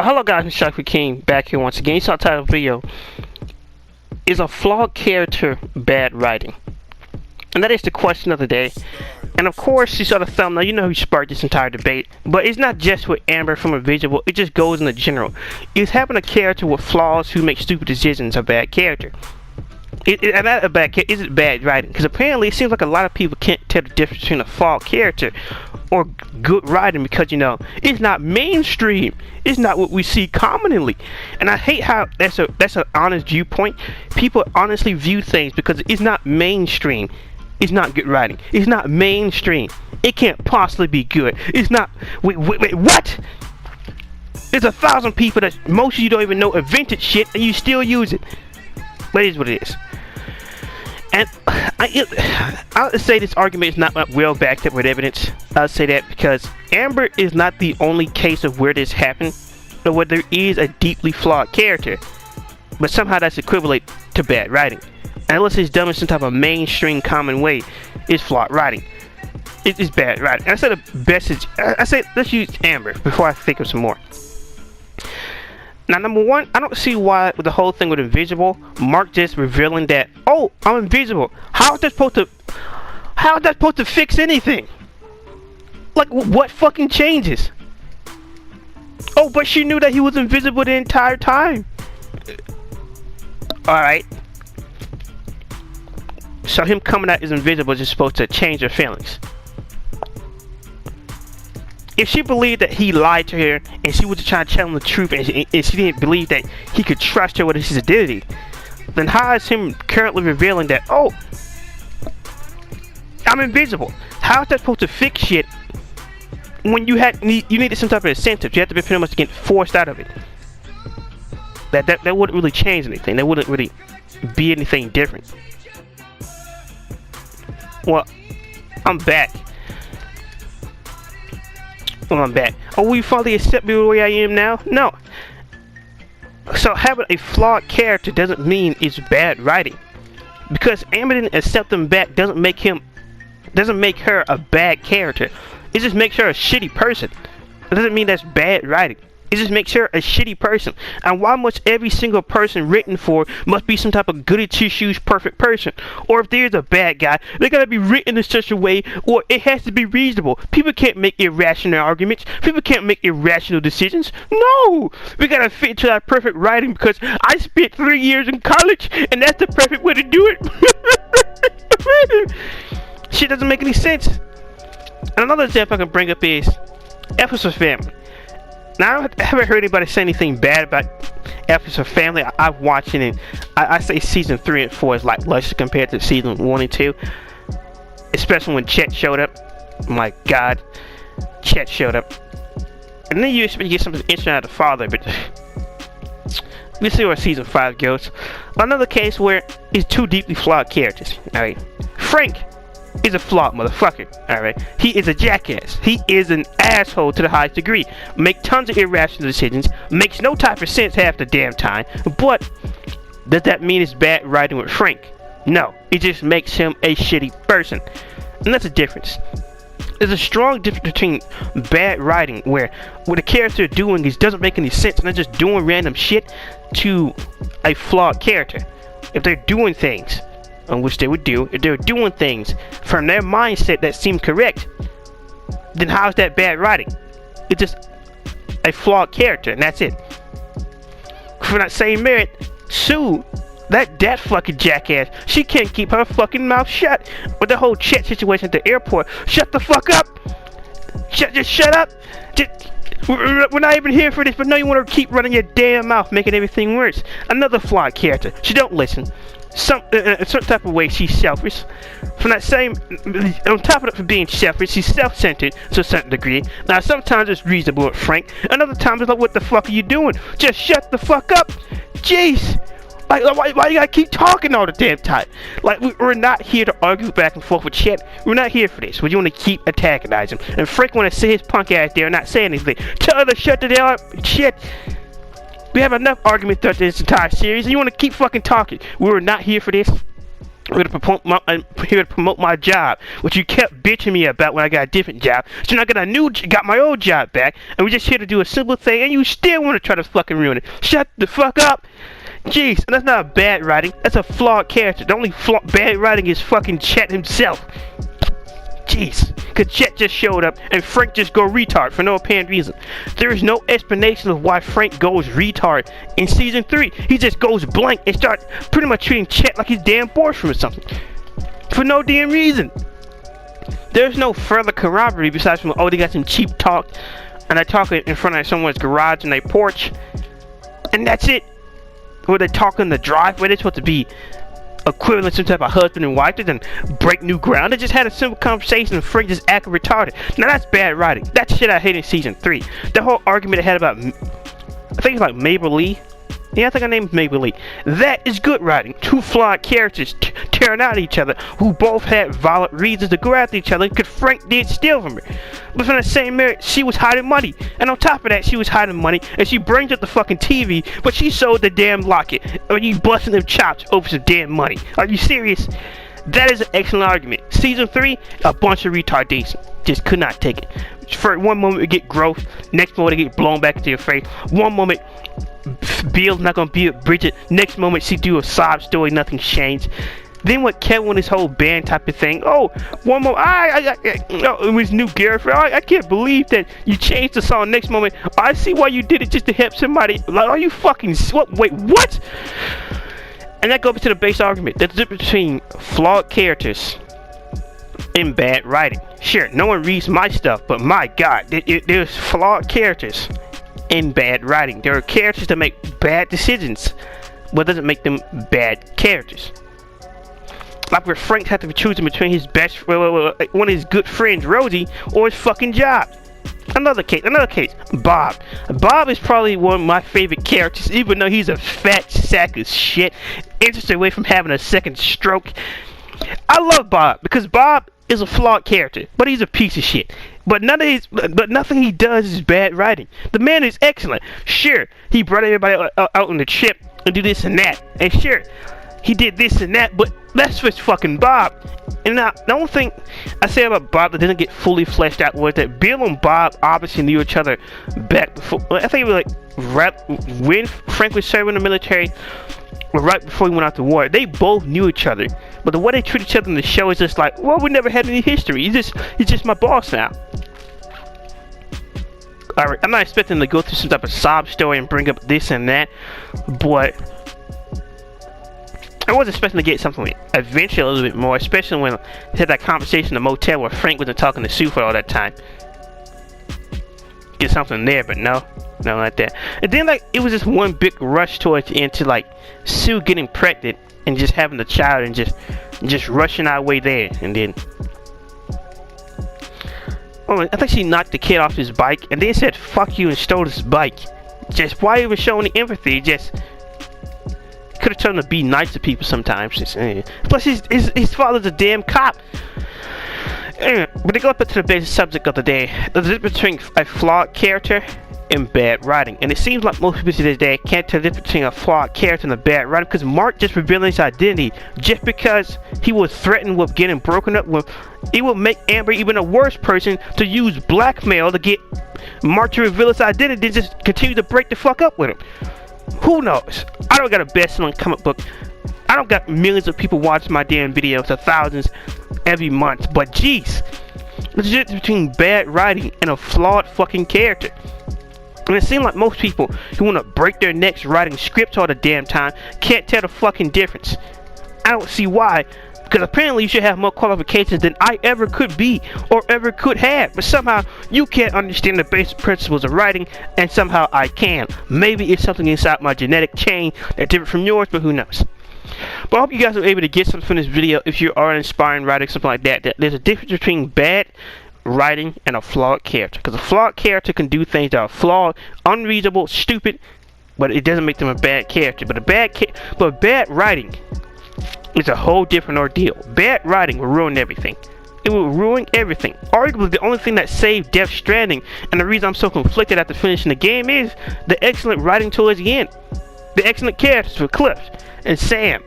Hello guys, it's Shaq King back here once again. You saw the title of the video. Is a flawed character bad writing? And that is the question of the day. And of course, you saw the thumbnail, you know who sparked this entire debate. But it's not just with Amber from Invisible, it just goes in the general. Is having a character with flaws who makes stupid decisions a bad character? Not a bad character, is it bad writing? Because apparently it seems like a lot of people can't tell the difference between a flawed character or good writing because, you know, it's not mainstream. It's not what we see commonly. And I hate how that's an honest viewpoint. People honestly view things because it's not mainstream. It's not good writing. It's not mainstream. It can't possibly be good. It's not. Wait, what? There's 1,000 people that most of you don't even know invented shit and you still use it. But it is what it is. And I'll say this argument is not well backed up with evidence. I'll say that because Amber is not the only case of where this happened, or where there is a deeply flawed character, but somehow that's equivalent to bad writing. And unless it's done in some type of mainstream common way, it's flawed writing. It's bad writing. And I said the best is, I say let's use Amber before I think of some more. Now, number one, I don't see why with the whole thing with Invisible, Mark just revealing that, oh, I'm invisible. How is that supposed to fix anything? Like, what fucking changes? Oh, but she knew that he was invisible the entire time. Alright. So him coming out as invisible is just supposed to change her feelings. If she believed that he lied to her and she was trying to tell him the truth and she didn't believe that he could trust her with his identity, then how is him currently revealing that, oh, I'm invisible? How is that supposed to fix shit when you needed some type of incentive? You had to be pretty much get forced out of it. That wouldn't really change anything. That wouldn't really be anything different. Well, I'm back. Well, I'm back. Oh, will you finally accept me the way I am now? No. So having a flawed character doesn't mean it's bad writing. Because Amber didn't accept him back doesn't make her a bad character. It just makes her a shitty person. It doesn't mean that's bad writing. It just makes her a shitty person. And why must every single person written for must be some type of goody two-shoes perfect person? Or if there's a bad guy, they gotta be written in such a way, or it has to be reasonable. People can't make irrational arguments. People can't make irrational decisions. No! We gotta fit into that perfect writing because I spent 3 years in college and that's the perfect way to do it. Shit doesn't make any sense. And another example I can bring up is Episode Family. Now, I haven't heard anybody say anything bad about Episode Family. I've watched it, and I say season 3 and 4 is like less compared to season 1 and 2. Especially when Chet showed up. My God, Chet showed up. And then you expect to get something interesting out of the father, but we'll see where season 5 goes. Another case where it's two deeply flawed characters. Alright, Frank is a flawed motherfucker. Alright, he is a jackass. He is an asshole to the highest degree. Make tons of irrational decisions. Makes no type of sense half the damn time. But does that mean it's bad writing with Frank? No, it just makes him a shitty person. And that's the difference. There's a strong difference between bad writing where what the character is doing doesn't make any sense and they're just doing random shit, to a flawed character. If they're doing things, which they would do, if they're doing things from their mindset that seem correct, then how's that bad writing? It's just a flawed character, and that's it. For that same merit, Sue, that fucking jackass, she can't keep her fucking mouth shut with the whole Chet situation at the airport. Shut the fuck up! Just shut up! We're not even here for this, but no, you want to keep running your damn mouth, making everything worse. Another flawed character. She don't listen. In some type of way, she's selfish. From that same, on top of it, for being selfish, she's self-centered to a certain degree. Now, sometimes it's reasonable with Frank. Another time it's like, what the fuck are you doing? Just shut the fuck up. Jeez. Like, why you gotta keep talking all the damn time? Like, we're not here to argue back and forth with Chet. We're not here for this. We want to keep antagonizing him. And Frank want to sit his punk ass there and not say anything. Tell her to shut the hell up. Shit. We have enough arguments throughout this entire series, and you want to keep fucking talking. We were not here for this. here to promote my job, which you kept bitching me about when I got a different job. So now I got my old job back, and we're just here to do a simple thing, and you still want to try to fucking ruin it. Shut the fuck up. Jeez, and that's not bad writing. That's a flawed character. The only bad writing is fucking Chet himself. Jeez, cause Chet just showed up and Frank just go retard for no apparent reason. There is no explanation of why Frank goes retard in season 3. He just goes blank and starts pretty much treating Chet like he's damn boyfriend or something. For no damn reason. There's no further camaraderie besides from, oh, they got some cheap talk and they're talking in front of someone's garage and their porch. And that's it. Or they talk in the driveway. They're supposed to be equivalent to some type of husband and wife. They didn't break new ground. They just had a simple conversation and Frank just acted retarded. Now that's bad writing. That's shit I hate in season 3. The whole argument they had about, I think it's like Mabel Lee. Yeah, I think her name's Mabel Lee. That is good writing. Two flawed characters tearing out at each other who both had valid reasons to go after each other because Frank did steal from her. But from the same marriage, she was hiding money. And on top of that, she was hiding money and she brings up the fucking TV, but she sold the damn locket. Are you busting them chops over some damn money? Are you serious? That is an excellent argument. Season 3, a bunch of retardation. Just could not take it. For one moment we get growth, next moment they get blown back into your face. One moment Bill's not gonna be with Bridget, next moment she do a sob story, nothing's changed. Then what Kevin with his whole band type of thing. Oh, one moment, it was new girlfriend. I can't believe that you changed the song. Next moment, I see why you did it just to help somebody. Like, are you fucking wait, what? And that goes to the base argument. There's a difference between flawed characters and bad writing. Sure, no one reads my stuff, but my god, there's flawed characters and bad writing. There are characters that make bad decisions, but doesn't make them bad characters. Like where Frank had to be choosing between his one of his good friends, Rosie, or his fucking job. Another case, Bob. Bob is probably one of my favorite characters, even though he's a fat sack of shit, interested away from having a second stroke. I love Bob because Bob is a flawed character, but he's a piece of shit. But nothing he does is bad writing. The man is excellent. Sure, he brought everybody out on the trip and do this and that, and sure, he did this and that, but that's just fucking Bob. And now, the only thing I say about Bob that didn't get fully fleshed out was that Bill and Bob obviously knew each other back before. I think it was like when Frank was serving in the military, or right before he went out to war. They both knew each other, but the way they treat each other in the show is just like, well, we never had any history. He's just my boss now. Alright, I'm not expecting them to go through some type of sob story and bring up this and that, but I was expecting to get something eventually a little bit more, especially when they had that conversation in the motel where Frank wasn't talking to Sue for all that time. Get something there, but no, not like that. And then like it was just one big rush towards the end to like Sue getting pregnant and just having the child and just rushing our way there, and then I think she knocked the kid off his bike and then said fuck you and stole his bike. Just why even showing the empathy? Just could have told him to be nice to people sometimes. Plus his father's a damn cop. Anyway, but to go back to the basic subject of the day, there's a difference between a flawed character and bad writing. And it seems like most people today can't tell the difference between a flawed character and a bad writing, because Mark just revealing his identity just because he was threatened with getting broken up with. It would make Amber even a worse person to use blackmail to get Mark to reveal his identity and just continue to break the fuck up with him. Who knows? I don't got a best-selling comic book. I don't got millions of people watching my damn videos, or thousands every month. But jeez, there's a difference between bad writing and a flawed fucking character. And it seems like most people who want to break their necks writing scripts all the damn time can't tell the fucking difference. I don't see why. Because apparently you should have more qualifications than I ever could be or ever could have. But somehow you can't understand the basic principles of writing, and somehow I can. Maybe it's something inside my genetic chain that's different from yours, but who knows. But I hope you guys are able to get something from this video if you are an inspiring writer, something like that. There's a difference between bad writing and a flawed character. Because a flawed character can do things that are flawed, unreasonable, stupid, but it doesn't make them a bad character. But bad writing, it's a whole different ordeal. Bad writing will ruin everything. It will ruin everything. Arguably, the only thing that saved Death Stranding, and the reason I'm so conflicted after finishing the game, is the excellent writing towards the end. The excellent characters for Cliff and Sam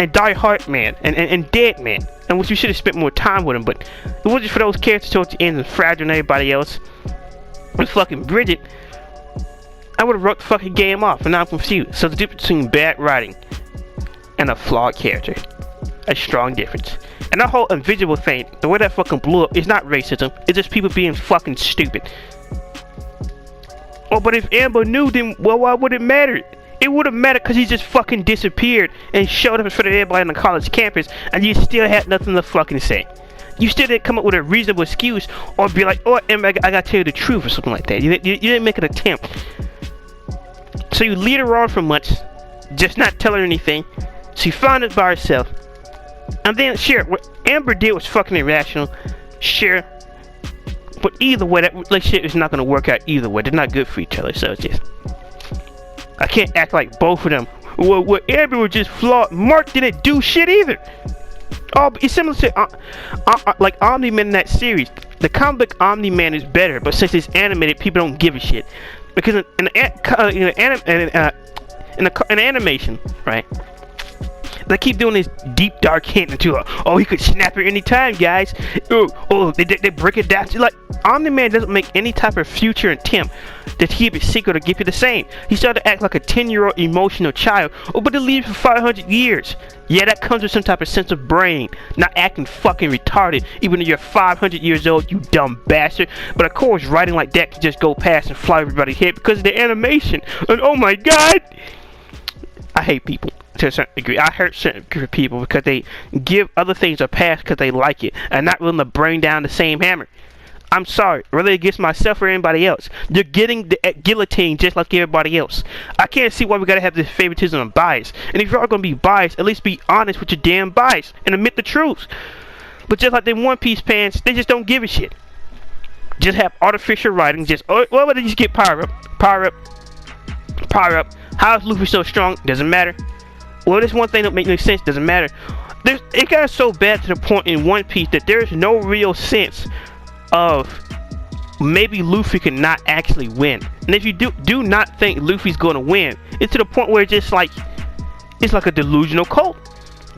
and Die Hard Man and Dead Man, and which we should have spent more time with him, but it wasn't for those characters towards the end and Fragile and everybody else with fucking Bridget, I would have wrote the fucking game off, and now I'm confused. So the difference between bad writing and a flawed character, a strong difference. And that whole invisible thing, the way that fucking blew up, is not racism, it's just people being fucking stupid. Oh, but if Amber knew, then, well, why would it matter? It would have mattered because he just fucking disappeared and showed up in front of everybody on the college campus, and you still had nothing to fucking say. You still didn't come up with a reasonable excuse or be like, oh, Amber, I gotta tell you the truth or something like that. You didn't make an attempt. So you lead her on for months, just not tell her anything. She found it by herself. And then, sure, what Amber did was fucking irrational. Sure. But either way, that relationship is not going to work out either way. They're not good for each other, so it's just... I can't act like both of them. Well, Amber was just flawed. Mark didn't do shit either. Oh, it's similar to like Omni-Man in that series. The comic book Omni-Man is better, but since it's animated, people don't give a shit. Because in animation, right? They keep doing this deep dark hint into it. Oh, he could snap her anytime, guys. They break it down. Like, Omni-Man doesn't make any type of future attempt to keep it secret or give you the same. He started to act like a 10-year-old emotional child. Oh, but it lives for 500 years. Yeah, that comes with some type of sense of brain. Not acting fucking retarded, even though you're 500 years old, you dumb bastard. But of course, writing like that can just go past and fly everybody's head because of the animation. And oh my god! I hate people. To a certain degree, I hurt certain group of people because they give other things a pass because they like it and not willing to bring down the same hammer. I'm sorry, whether against myself or anybody else, you're getting the guillotine just like everybody else. I can't see why we gotta have this favoritism and bias. And if you're all gonna be biased, at least be honest with your damn bias and admit the truth. But just like them One Piece fans, they just don't give a shit. Just have artificial writing. Just well, they just get power up, power up, power up. How is Luffy so strong? Doesn't matter. Well, this one thing don't make no sense. Doesn't matter. It got so bad to the point in One Piece that there's no real sense of maybe Luffy could not actually win. And if you do not think Luffy's going to win, it's to the point where it's just like it's like a delusional cult.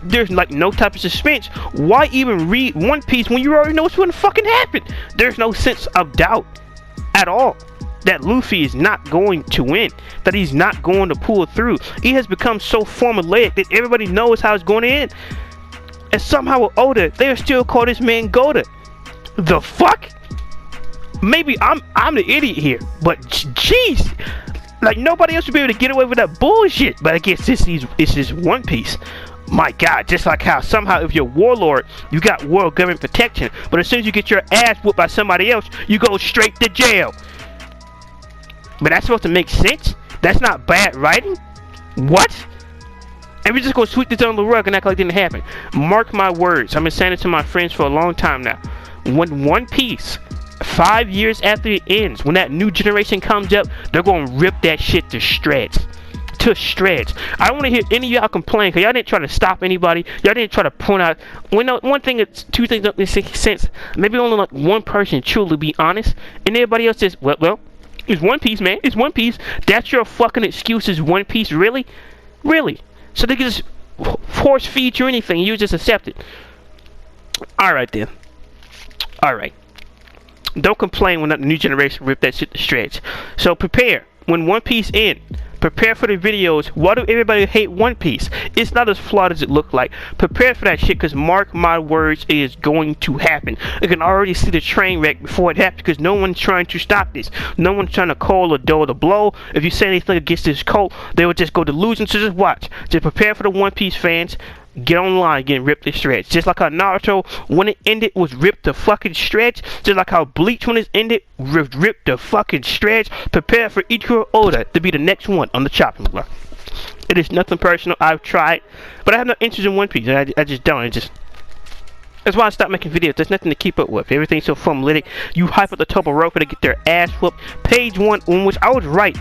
There's like no type of suspense. Why even read One Piece when you already know what's going to fucking happen? There's no sense of doubt at all that Luffy is not going to win, that he's not going to pull through. He has become so formulaic that everybody knows how it's going to end. And somehow with Oda, they still call this man Goda. The fuck? Maybe I'm the idiot here, but jeez, like nobody else would be able to get away with that bullshit. But I guess this is One Piece. My god, just like how somehow if you're a warlord, you got world government protection, but as soon as you get your ass whooped by somebody else, you go straight to jail. But that's supposed to make sense? That's not bad writing? What? And we're just gonna sweep this under the rug and act like it didn't happen. Mark my words. I've been saying it to my friends for a long time now. When One Piece, 5 years after it ends, when that new generation comes up, they're gonna rip that shit to shreds. To shreds. I don't want to hear any of y'all complain because y'all didn't try to stop anybody. Y'all didn't try to point out. Well, no, one thing, two things don't make sense. Maybe only like one person truly be honest, and everybody else says, well. It's One Piece, man. It's One Piece. That's your fucking excuse. Is One Piece, really? Really? So they can just force feed you anything. You just accept it. Alright then. Alright. Don't complain when the new generation rip that shit to shreds. So prepare. When One Piece ends, prepare for the videos. Why do everybody hate One Piece? It's not as flawed as it looked like. Prepare for that shit, because mark my words, it is going to happen. I can already see the train wreck before it happens, because no one's trying to stop this. No one's trying to call or dull the blow. If you say anything against this cult, they will just go delusion. So just watch. Just prepare for the One Piece fans. Get online, getting ripped to shreds. Just like how Naruto, when it ended, was ripped to fucking shreds. Just like how Bleach, when it ended, was ripped to fucking shreds. Prepare for Ichiro Oda to be the next one on the chopping block. It is nothing personal. I've tried, but I have no interest in One Piece. I just don't. That's why I stopped making videos. There's nothing to keep up with. Everything's so formulaic. You hype at the top of rope to get their ass whooped. Page 1, on which I was right.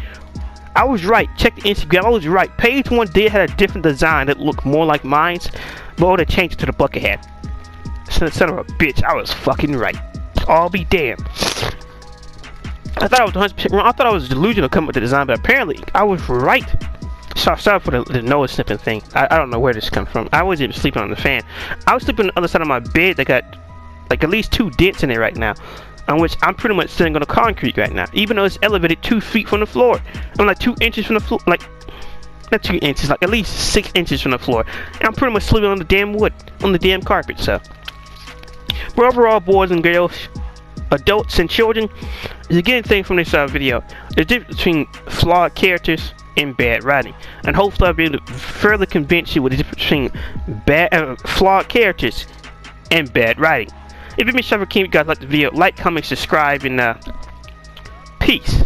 I was right. Check the Instagram. I was right. Page 1 did have a different design that looked more like mine's, but Oda changed it to the bucket hat. Son of a bitch. I was fucking right. I'll be damned. I thought I was 100% wrong. I thought I was delusional coming with the design, but apparently I was right. sorry for the nose snipping thing. I don't know where this comes from. I wasn't even sleeping on the fan. I was sleeping on the other side of my bed that got like at least 2 dents in it right now, on which I'm pretty much sitting on the concrete right now, even though it's elevated 2 feet from the floor. I'm like 2 inches from the floor, like not 2 inches, like at least 6 inches from the floor. And I'm pretty much sleeping on the damn wood, on the damn carpet. So, but overall, boys and girls, adults and children, is a good thing from this video. The difference between flawed characters and bad writing, and hopefully I'll be able to further convince you with the difference between flawed characters and bad writing. If you miss ever came, you guys like the video, like, comment, subscribe, and peace.